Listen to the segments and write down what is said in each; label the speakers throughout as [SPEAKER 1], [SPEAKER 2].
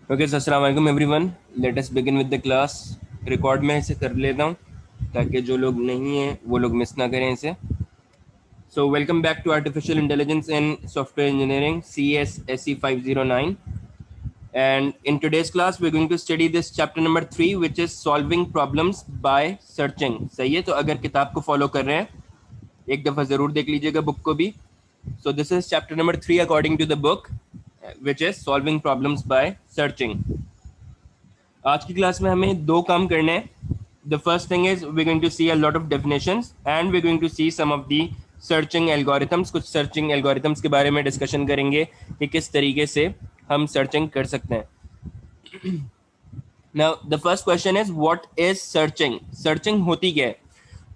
[SPEAKER 1] Okay sir, अस्सलाम वालेकुम everyone. Let us begin with the class. Record में इसे कर लेता हूँ ताकि जो लोग नहीं हैं वो लोग मिस ना करें इसे। So welcome back to artificial intelligence in software engineering CSSE 509, and in today's class we're going to study this chapter number 3 which is solving problems by searching। सही है, तो अगर किताब को फॉलो कर रहे हैं एक दफ़ा ज़रूर देख लीजिएगा बुक को भी। So this is chapter number 3 according to the book, which is solving problems by searching। आज की क्लास में हमें दो काम करने हैं। The first thing is we going to see a lot of definitions and we going to see some of the searching algorithms. कुछ searching algorithms के बारे में डिस्कशन करेंगे कि किस तरीके से हम सर्चिंग कर सकते हैं। Now the first question is what is searching. Searching होती क्या है?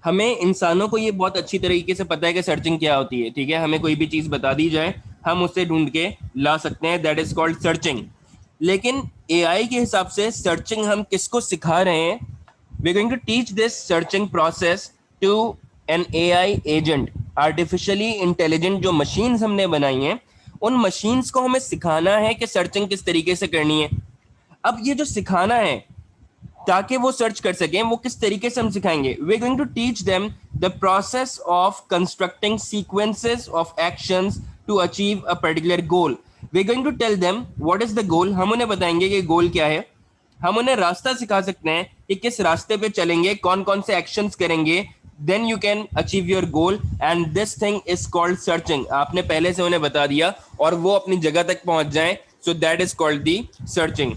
[SPEAKER 1] हमें इंसानों को ये बहुत अच्छी तरीके से पता है कि सर्चिंग क्या होती है। ठीक है, हमें कोई भी चीज़ बता दी जाए हम उससे ढूंढ के ला सकते हैं, दैट इज कॉल्ड सर्चिंग। लेकिन एआई के हिसाब से सर्चिंग हम किसको सिखा रहे हैं? We going to teach this searching process to an AI agent. Artificially intelligent जो मशीन्स हमने बनाई हैं उन मशीन्स को हमें सिखाना है कि सर्चिंग किस तरीके से करनी है। अब ये जो सिखाना है ताकि वो सर्च कर सकें, वो किस तरीके से हम सिखाएंगे? We going to teach them the process of constructing sequences of actions to achieve a particular goal. We going to tell them what is the goal. हम उन्हें बताएंगे कि गोल क्या है। हम उन्हें रास्ता सिखा सकते हैं कि किस रास्ते पे चलेंगे, कौन कौन से एक्शंस करेंगे, then you can achieve your goal, and this thing is called searching. आपने पहले से उन्हें बता दिया और वो अपनी जगह तक पहुंच जाए, so that is called the searching.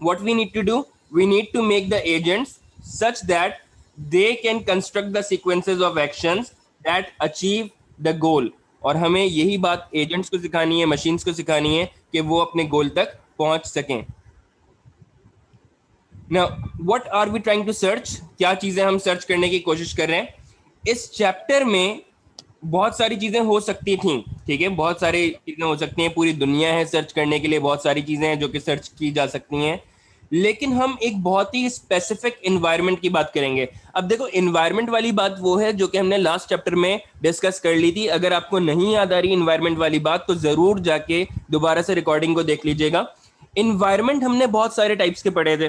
[SPEAKER 1] What we need to do, we need to make the agents such that they can construct the sequences of actions that achieve the goal। और हमें यही बात एजेंट्स को सिखानी है, machines को सिखानी है कि वो अपने गोल तक पहुंच सकें। Now, what are we trying to search? क्या चीजें हम सर्च करने की कोशिश कर रहे हैं? इस चैप्टर में बहुत सारी चीजें हो सकती थी। ठीक है, बहुत सारी चीजें हो सकती हैं, पूरी दुनिया है सर्च करने के लिए, बहुत सारी चीजें हैं जो कि सर्च की जा सकती हैं। लेकिन हम एक बहुत ही स्पेसिफिक इन्वायरमेंट की बात करेंगे। अब देखो, इन्वायरमेंट वाली बात वो है जो कि हमने लास्ट चैप्टर में डिस्कस कर ली थी। अगर आपको नहीं याद आ रही इन्वायरमेंट वाली बात तो जरूर जाके दोबारा से रिकॉर्डिंग को देख लीजिएगा। इन्वायरमेंट हमने बहुत सारे टाइप्स के पढ़े थे,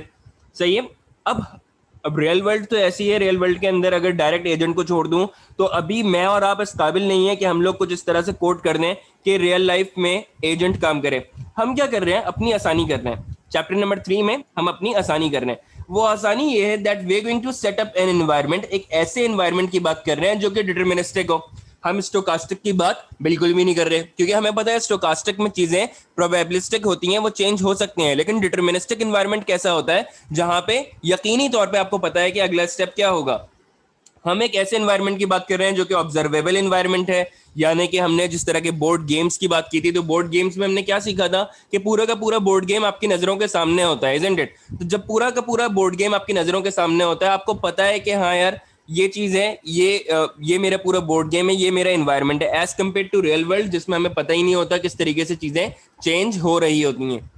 [SPEAKER 1] सही है। अब रियल वर्ल्ड तो ऐसी है, रियल वर्ल्ड के अंदर अगर डायरेक्ट एजेंट को छोड़ दूं तो अभी मैं और आप इस काबिल नहीं है कि हम लोग कुछ इस तरह से कोड कर दें कि रियल लाइफ में एजेंट काम करे। हम क्या कर रहे हैं? अपनी आसानी कर रहे हैं। चैप्टर नंबर 3 में हम अपनी आसानी कर रहे हैं। वो आसानी ये है that we going to set up an environment. एक ऐसे एनवायरनमेंट की बात कर रहे हैं जो कि डिटरमिनिस्टिक हो। हम स्टोकास्टिक की बात बिल्कुल भी नहीं कर रहे, क्योंकि हमें पता है स्टोकास्टिक में चीजें प्रोबेबिलिस्टिक होती हैं, वो चेंज हो सकती हैं। लेकिन डिटरमिनिस्टिक एनवायरनमेंट कैसा होता है? जहां पे यकीनी तौर पे आपको पता है कि अगला स्टेप क्या होगा। हम एक ऐसे एनवायरनमेंट की बात कर रहे हैं जो कि ऑब्जर्वेबल एनवायरनमेंट है। यानी कि हमने जिस तरह के बोर्ड गेम्स की बात की थी, तो बोर्ड गेम्स में हमने क्या सीखा था कि पूरा का पूरा बोर्ड गेम आपकी नजरों के सामने होता है, इजंट इट? तो जब पूरा का पूरा बोर्ड गेम आपकी नजरों के सामने होता है, आपको पता है कि हाँ यार ये चीज है, ये मेरा पूरा बोर्ड गेम है, ये मेरा एनवायरनमेंट है, as compare to real world जिसमें हमें पता ही नहीं होता किस तरीके से चीजें चेंज हो रही होती हैं।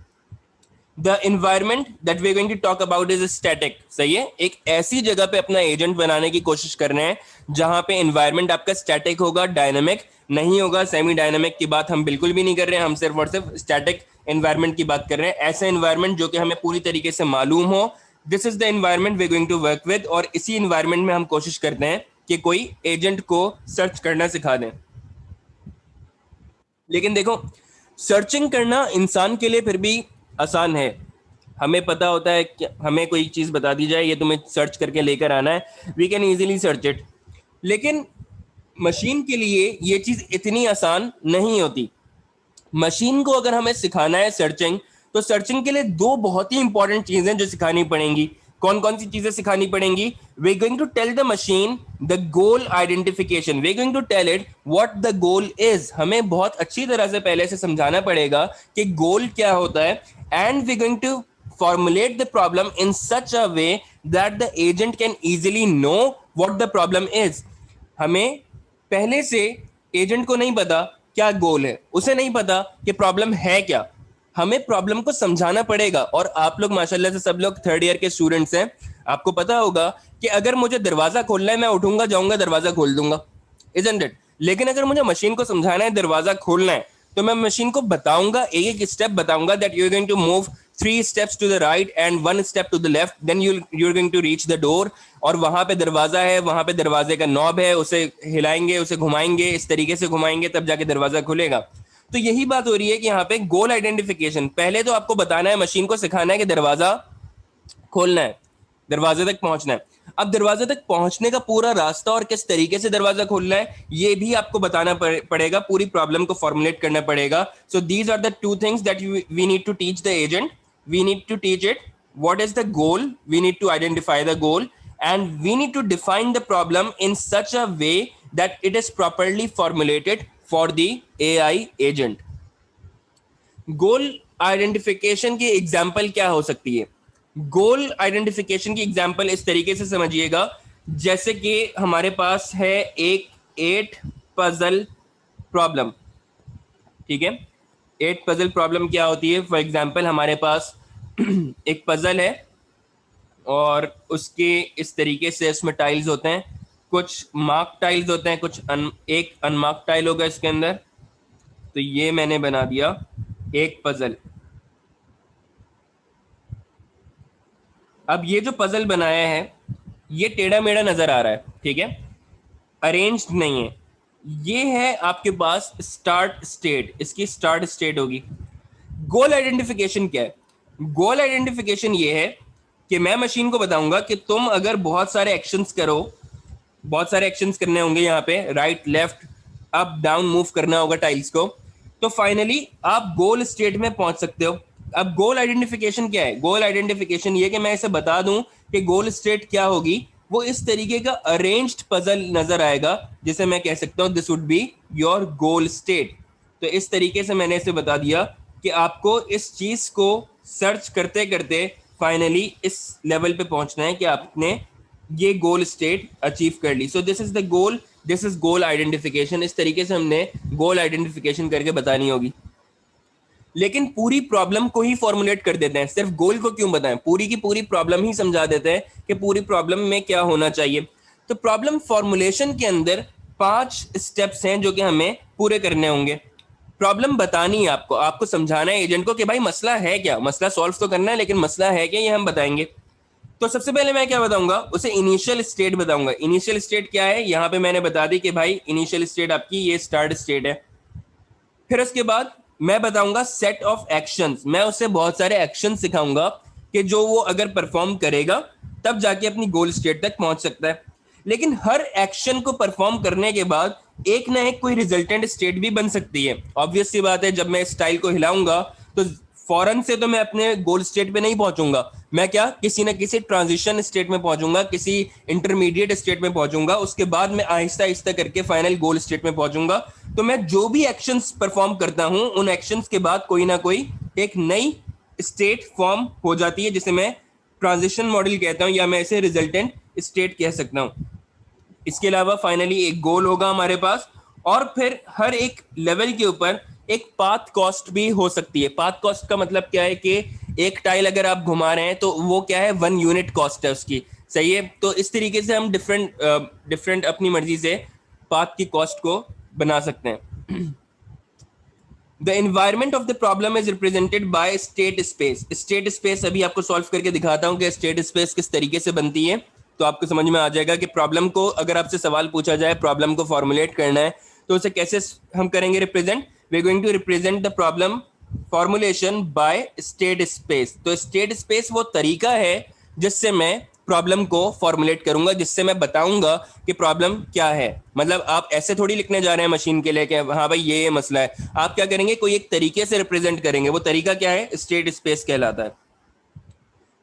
[SPEAKER 1] The environment that we going to talk about is static. सही है, एक ऐसी जगह पे अपना एजेंट बनाने की कोशिश कर रहे हैं जहां पे इन्वायरमेंट आपका स्टैटिक होगा, डायनामिक नहीं होगा। सेमी डायनामिक की बात हम बिल्कुल भी नहीं कर रहे हैं, हम सिर्फ और सिर्फ स्टैटिक इन्वायरमेंट की बात कर रहे हैं। ऐसा इन्वायरमेंट जो कि हमें पूरी तरीके से मालूम हो, this is the environment we going to work with. और इसी इन्वायरमेंट में हम कोशिश करते हैं कि कोई एजेंट को सर्च करना सिखा दें। लेकिन देखो, सर्चिंग करना इंसान के लिए फिर भी आसान है। हमें पता होता है कि हमें कोई चीज़ बता दी जाए, ये तुम्हें सर्च करके लेकर आना है, we can easily search it. लेकिन मशीन के लिए ये चीज़ इतनी आसान नहीं होती। मशीन को अगर हमें सिखाना है सर्चिंग, तो सर्चिंग के लिए दो बहुत ही इंपॉर्टेंट चीजें जो सिखानी पड़ेंगी। कौन कौन सी चीजें सिखानी पड़ेंगी? We going to tell the machine the goal identification. We going to tell it what the goal is. हमें बहुत अच्छी तरह से पहले से समझाना पड़ेगा कि गोल क्या होता है। And we going to formulate the problem in such a way that the agent can easily know what the problem is। हमें पहले से एजेंट को नहीं पता क्या गोल है, उसे नहीं पता कि प्रॉब्लम है क्या। हमें प्रॉब्लम को समझाना पड़ेगा। और आप लोग माशाल्लाह से सब लोग थर्ड ईयर के स्टूडेंट्स हैं, आपको पता होगा कि अगर मुझे दरवाजा खोलना है, मैं उठूंगा, जाऊंगा, दरवाजा खोल दूंगा, इजंट इट? लेकिन अगर मुझे मशीन को समझाना है, दरवाजा खोलना है, तो मैं मशीन को बताऊंगा, एक एक स्टेप बताऊंगा that you are going to move 3 steps to the right and 1 step to the left, then you're going to reach the door. और वहां पे दरवाजा है, वहां पे दरवाजे का नॉब है, उसे हिलाएंगे, उसे घुमाएंगे, इस तरीके से घुमाएंगे तब जाके दरवाजा खुलेगा. तो यही बात हो रही है कि यहाँ पे गोल आइडेंटिफिकेशन. पहले तो आपको बताना है, मशीन को सिखाना है कि दरवाजा खोलना है, दरवाजे तक पहुंचना है. अब दरवाजे तक पहुंचने का पूरा रास्ता और किस तरीके से दरवाजा खोलना है ये भी आपको बताना पड़ेगा, पूरी प्रॉब्लम को फॉर्मुलेट करना पड़ेगा. So these are the 2 things that we need to teach the agent. We need to teach it what is the goal, we need to identify the goal, and we need to define the problem in such a way that it is properly formulated for the AI agent. Goal identification की example क्या हो सकती है? गोल identification की example इस तरीके से समझिएगा, जैसे कि हमारे पास है एक 8 पजल प्रॉब्लम. ठीक है, 8 पजल प्रॉब्लम क्या होती है? फॉर एग्जाम्पल हमारे पास एक पजल है और उसके इस तरीके से इसमें टाइल्स होते हैं, कुछ मार्क टाइल्स होते हैं, कुछ एक अनमार्क टाइल होगा इसके अंदर. तो ये मैंने बना दिया एक पजल. अब ये जो पजल बनाया है ये टेढ़ा मेढ़ा नजर आ रहा है, ठीक है, अरेंज्ड नहीं है. ये है आपके पास स्टार्ट स्टेट, इसकी स्टार्ट स्टेट होगी. गोल आइडेंटिफिकेशन क्या है? गोल आइडेंटिफिकेशन ये है कि मैं मशीन को बताऊंगा कि तुम अगर बहुत सारे एक्शंस करो, बहुत सारे एक्शंस करने होंगे, यहाँ पे right left up down move करना होगा टाइल्स को, तो फाइनली आप गोल स्टेट में पहुंच सकते हो. अब गोल आइडेंटिफिकेशन क्या है? गोल आइडेंटिफिकेशन ये कि मैं इसे बता दूं कि गोल स्टेट क्या होगी. वो इस तरीके का अरेंज्ड पजल नजर आएगा जिसे मैं कह सकता हूं this would be your goal state. तो इस तरीके से मैंने इसे बता दिया कि आपको इस चीज को सर्च करते करते फाइनली इस लेवल पे पहुंचना है कि आपने ये गोल स्टेट अचीव कर ली. So this is the goal, this is goal identification. इस तरीके से हमने गोल आइडेंटिफिकेशन करके बतानी होगी. लेकिन पूरी प्रॉब्लम को ही फॉर्मुलेट कर देते हैं, सिर्फ गोल को क्यों बताएं? पूरी की पूरी प्रॉब्लम ही समझा देते हैं कि पूरी प्रॉब्लम में क्या होना चाहिए. तो प्रॉब्लम फॉर्मुलेशन के अंदर 5 स्टेप्स हैं जो कि हमें पूरे करने होंगे. प्रॉब्लम बतानी है आपको, आपको समझाना है एजेंट को कि भाई मसला है क्या, मसला सॉल्व तो करना है लेकिन मसला है क्या ये हम बताएंगे. तो सबसे पहले मैं क्या बताऊंगा? उसे इनिशियल स्टेट बताऊंगा. इनिशियल स्टेट क्या है? यहाँ पे मैंने बता दी कि भाई इनिशियल स्टेट आपकी ये स्टार्ट स्टेट है. फिर उसके बाद मैं बताऊंगा सेट ऑफ एक्शंस. मैं उसे बहुत सारे एक्शन सिखाऊंगा कि जो वो अगर परफॉर्म करेगा तब जाके अपनी गोल स्टेट तक पहुंच सकता है. लेकिन हर एक्शन को परफॉर्म करने के बाद एक ना एक कोई रिजल्टेंट स्टेट भी बन सकती है. ऑब्वियस सी बात है, जब मैं स्टाइल को हिलाऊंगा तो फौरन से तो मैं अपने गोल स्टेट पे नहीं पहुंचूंगा. मैं क्या किसी ना किसी ट्रांजिशन स्टेट में पहुंचूंगा, किसी इंटरमीडिएट स्टेट में पहुंचूंगा, उसके बाद मैं आहिस्ता आहिस्ता करके फाइनल गोल स्टेट में पहुंचूंगा. तो मैं जो भी एक्शंस परफॉर्म करता हूं उन एक्शंस के बाद कोई ना कोई एक नई स्टेट फॉर्म हो जाती है जिसे मैं ट्रांजिशन मॉडल कहता हूं या मैं इसे रिजल्टेंट स्टेट कह सकता हूं. इसके अलावा फाइनली एक गोल होगा हमारे पास और फिर हर एक लेवल के ऊपर एक पाथ कॉस्ट भी हो सकती है. पाथ कॉस्ट का मतलब क्या है कि एक टाइल अगर आप घुमा रहे हैं तो वो क्या है 1 यूनिट कॉस्ट है उसकी. सही है. तो इस तरीके से हम डिफरेंट अपनी मर्जी से पाथ की कॉस्ट को बना सकते हैं. The environment of the problem is represented by state space. State space अभी आपको सॉल्व करके दिखाता हूं कि state space किस तरीके से बनती है, तो आपको समझ में आ जाएगा कि प्रॉब्लम को अगर आपसे सवाल पूछा जाए, प्रॉब्लम को फॉर्मुलेट करना है तो उसे कैसे हम करेंगे represent. We are going to represent the problem formulation by state space. तो स्टेट स्पेस वो तरीका है जिससे मैं प्रॉब्लम को फॉर्मुलेट करूंगा, जिससे मैं बताऊंगा कि प्रॉब्लम क्या है. मतलब आप ऐसे थोड़ी लिखने जा रहे हैं मशीन के लिए कि हाँ भाई ये मसला है. आप क्या करेंगे, कोई एक तरीके से रिप्रेजेंट करेंगे. वो तरीका क्या है? स्टेट स्पेस कहलाता है.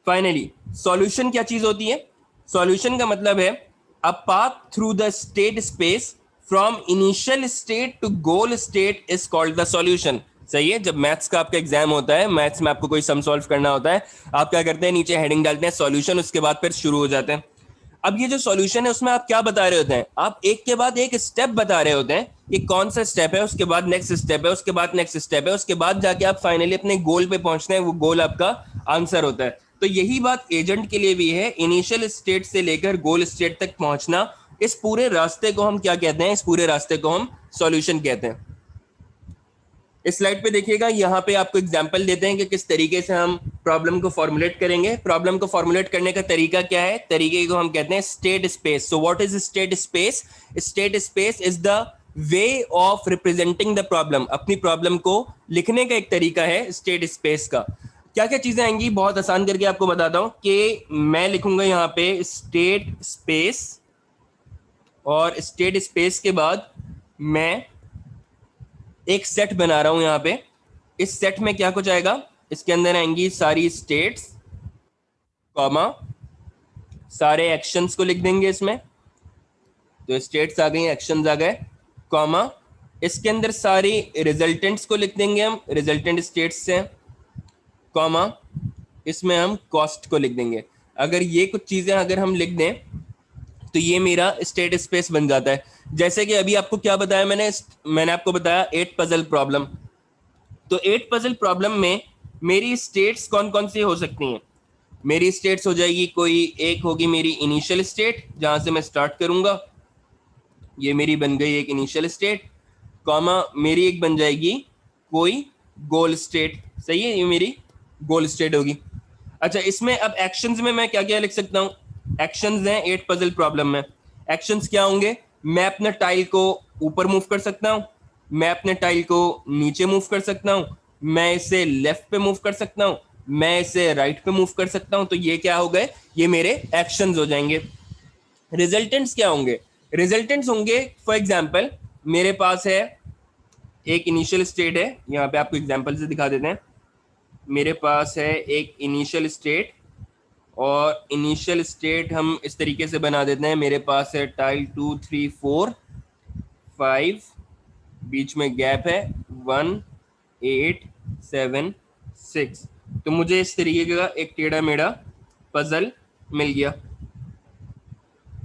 [SPEAKER 1] फाइनली सॉल्यूशन क्या चीज होती है? सॉल्यूशन का मतलब है a path through the state space from initial state to goal state is called the solution. सही है. जब मैथ्स का आपका एग्जाम होता है, मैथ्स में आपको कोई सम सॉल्व करना होता है, आप क्या करते हैं, नीचे हेडिंग डालते हैं सॉल्यूशन, उसके बाद फिर शुरू हो जाते हैं. अब ये जो सॉल्यूशन है उसमें आप क्या बता रहे होते हैं? आप एक के बाद एक स्टेप बता रहे होते हैं कि कौन सा स्टेप है, उसके बाद नेक्स्ट स्टेप है, उसके बाद नेक्स्ट स्टेप है, उसके बाद जाके आप फाइनली अपने गोल पे पहुंचते हैं. वो गोल आपका आंसर होता है. तो यही बात एजेंट के लिए भी है. इनिशियल स्टेट से लेकर गोल स्टेट तक पहुंचना, इस पूरे रास्ते को हम क्या कहते हैं? इस पूरे रास्ते को हम सॉल्यूशन कहते हैं. इस स्लाइड पे देखिएगा, यहाँ पे आपको एग्जांपल देते हैं कि किस तरीके से हम प्रॉब्लम को फॉर्मुलेट करेंगे। प्रॉब्लम को फॉर्मुलेट करने का तरीका क्या है? तरीके को हम कहते हैं state space. So what is state space? State space is the way of representing the problem. अपनी प्रॉब्लम को लिखने का एक तरीका है स्टेट स्पेस का। क्या क्या चीजें आएंगी, बहुत आसान करके आपको बताता हूं कि मैं लिखूंगा यहाँ पे स्टेट स्पेस, और स्टेट स्पेस के बाद मैं एक सेट बना रहा हूं यहाँ पे। इस सेट में क्या कुछ आएगा? इसके अंदर आएंगी सारी स्टेट्स, कॉमा सारे एक्शंस को लिख देंगे इसमें। तो स्टेट्स आ गई, एक्शंस आ गए, कॉमा इसके अंदर सारी रिजल्टेंट्स को लिख देंगे हम, रिजल्टेंट स्टेट्स से, कॉमा इसमें हम कॉस्ट को लिख देंगे। अगर ये कुछ चीजें अगर हम लिख दें तो ये मेरा स्टेट स्पेस बन जाता है। जैसे कि अभी आपको क्या बताया मैंने आपको बताया 8 पजल प्रॉब्लम। तो 8 पजल प्रॉब्लम में मेरी स्टेट्स कौन कौन सी हो सकती हैं? मेरी स्टेट्स हो जाएगी, कोई एक होगी मेरी इनिशियल स्टेट जहां से मैं स्टार्ट करूंगा, ये मेरी बन गई एक इनिशियल स्टेट, कॉमा मेरी एक बन जाएगी कोई गोल स्टेट। सही है, ये मेरी गोल स्टेट होगी। अच्छा, इसमें अब एक्शंस में मैं क्या क्या लिख सकता हूँ? एक्शंस हैं 8 पजल प्रॉब्लम में। एक्शंस क्या होंगे? मैं अपने टाइल को ऊपर मूव कर सकता हूँ, मैं अपने टाइल को नीचे मूव कर सकता हूँ, मैं इसे लेफ्ट पे मूव कर सकता हूँ, मैं इसे राइट पे मूव कर सकता हूँ। तो ये क्या हो गए? ये मेरे एक्शंस हो जाएंगे। रिजल्टेंट्स क्या होंगे? रिजल्टेंट्स होंगे फॉर एग्जाम्पल मेरे पास है एक इनिशियल स्टेट है, यहाँ पे आपको एग्जाम्पल से दिखा देते हैं। मेरे पास है एक इनिशियल स्टेट, और इनिशियल स्टेट हम इस तरीके से बना देते हैं। मेरे पास है टाइल 2 3 4 5, बीच में गैप है 1 8 7 6। तो मुझे इस तरीके का एक टेढ़ा मेढ़ा पजल मिल गया।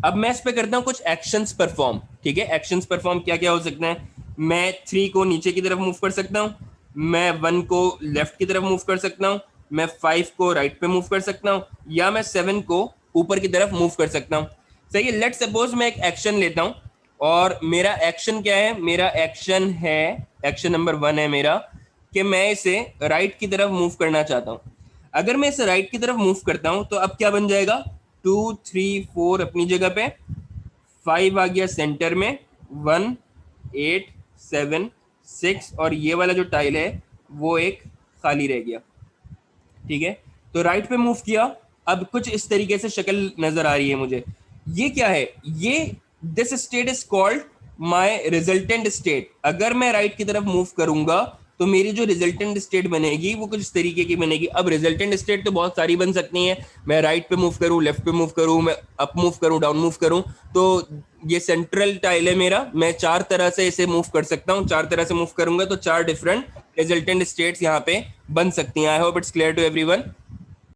[SPEAKER 1] अब मैं इस पे करता हूं कुछ एक्शंस परफॉर्म। ठीक है, एक्शंस परफॉर्म क्या क्या हो सकते हैं? मैं 3 को नीचे की तरफ मूव कर सकता हूं, मैं 1 को लेफ्ट की तरफ मूव कर सकता हूं, मैं 5 को राइट पे मूव कर सकता हूं, या मैं 7 को ऊपर की तरफ मूव कर सकता हूं। सही है, लेट्स सपोज मैं एक एक्शन लेता हूं, और मेरा एक्शन क्या है? मेरा एक्शन है, एक्शन नंबर 1 है मेरा कि मैं इसे राइट की तरफ मूव करना चाहता हूं। अगर मैं इसे राइट की तरफ मूव करता हूं तो अब क्या बन जाएगा? 2 3 4 अपनी जगह पे, 5 आ गया सेंटर में, 1 8 7 6, और ये वाला जो टाइल है वो एक खाली रह गया। ठीक है, तो राइट पे मूव किया, अब कुछ इस तरीके से शक्ल नजर आ रही है मुझे। ये क्या है? ये this state is called my resultant state. अगर मैं राइट की तरफ मूव करूंगा तो मेरी जो रिजल्टेंट स्टेट बनेगी वो कुछ इस तरीके की बनेगी। अब रिजल्टेंट स्टेट तो बहुत सारी बन सकती हैं, मैं राइट पे मूव करूं, लेफ्ट पे मूव करूं, मैं अप मूव करूं, डाउन मूव करूं। तो ये सेंट्रल टाइल है मेरा, मैं 4 तरह से इसे मूव कर सकता हूं। 4 तरह से मूव करूंगा तो 4 डिफरेंट रिजल्टेंट स्टेट्स यहाँ पे बन सकती हैं। I hope it's clear to everyone.